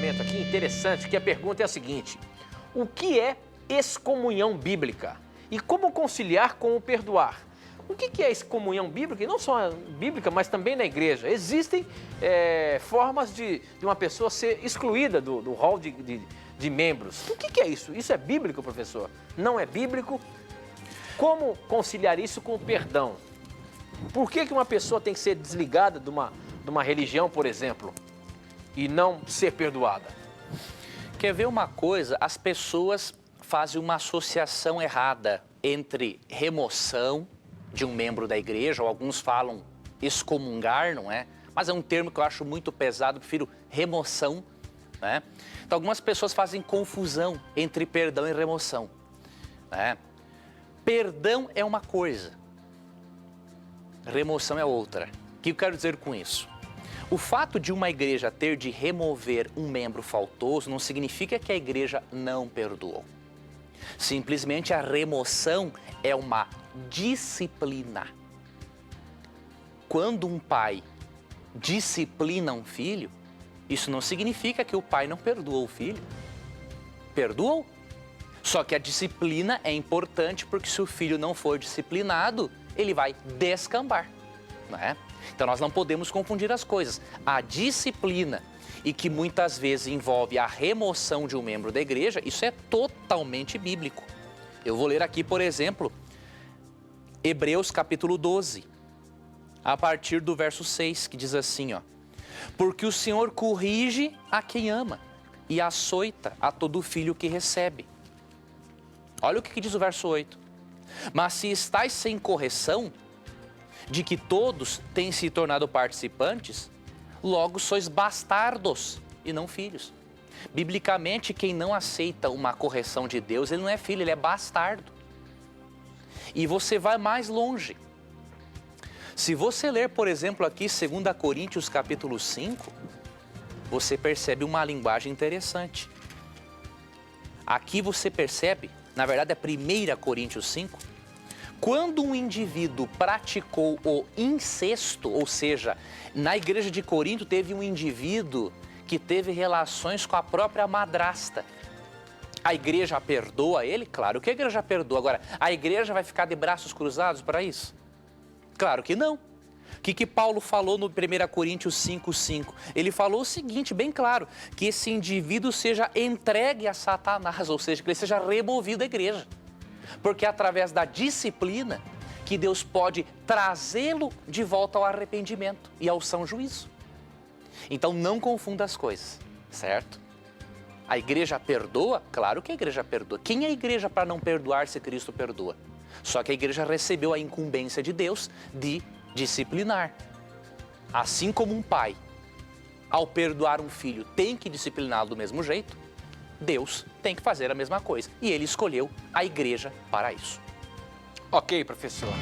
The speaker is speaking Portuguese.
questionamento aqui interessante, que a pergunta é a seguinte: o que é excomunhão bíblica? E como conciliar com o perdoar? O que é excomunhão bíblica? E não só bíblica, mas também na igreja. Existem formas de uma pessoa ser excluída do rol de membros. O que é isso? Isso é bíblico, professor? Não é bíblico? Como conciliar isso com o perdão? Por que uma pessoa tem que ser desligada de uma religião, por exemplo, e não ser perdoada? Quer ver uma coisa? As pessoas fazem uma associação errada entre remoção de um membro da igreja, ou alguns falam excomungar, não é? Mas é um termo que eu acho muito pesado, prefiro remoção, né? Então algumas pessoas fazem confusão entre perdão e remoção, né? Perdão é uma coisa, remoção é outra. O que eu quero dizer com isso? O fato de uma igreja ter de remover um membro faltoso não significa que a igreja não perdoou. Simplesmente a remoção é uma disciplina. Quando um pai disciplina um filho, isso não significa que o pai não perdoou o filho. Perdoou. Só que a disciplina é importante porque se o filho não for disciplinado, ele vai descambar, não é? Então nós não podemos confundir as coisas. A disciplina, e que muitas vezes envolve a remoção de um membro da igreja, isso é totalmente bíblico. Eu vou ler aqui, por exemplo, Hebreus capítulo 12, a partir do verso 6, que diz assim, ó: porque o Senhor corrige a quem ama e açoita a todo filho que recebe. Olha o que diz o verso 8. Mas se estáis sem correção, de que todos têm se tornado participantes, logo sois bastardos e não filhos. Biblicamente, quem não aceita uma correção de Deus, ele não é filho, ele é bastardo. E você vai mais longe. Se você ler, por exemplo, aqui 2 Coríntios capítulo 5, você percebe uma linguagem interessante. Aqui você percebe, na verdade é 1 Coríntios 5, quando um indivíduo praticou o incesto, ou seja, na igreja de Corinto teve um indivíduo que teve relações com a própria madrasta. A igreja perdoa ele? Claro que a igreja perdoa. Agora, a igreja vai ficar de braços cruzados para isso? Claro que não. O que Paulo falou no 1 Coríntios 5,5? Ele falou o seguinte, bem claro, que esse indivíduo seja entregue a Satanás, ou seja, que ele seja removido da igreja. Porque é através da disciplina que Deus pode trazê-lo de volta ao arrependimento e ao são juízo. Então não confunda as coisas, certo? A igreja perdoa? Claro que a igreja perdoa. Quem é a igreja para não perdoar se Cristo perdoa? Só que a igreja recebeu a incumbência de Deus de disciplinar. Assim como um pai, ao perdoar um filho, tem que discipliná-lo do mesmo jeito, Deus tem que fazer a mesma coisa. E ele escolheu a igreja para isso. Ok, professor.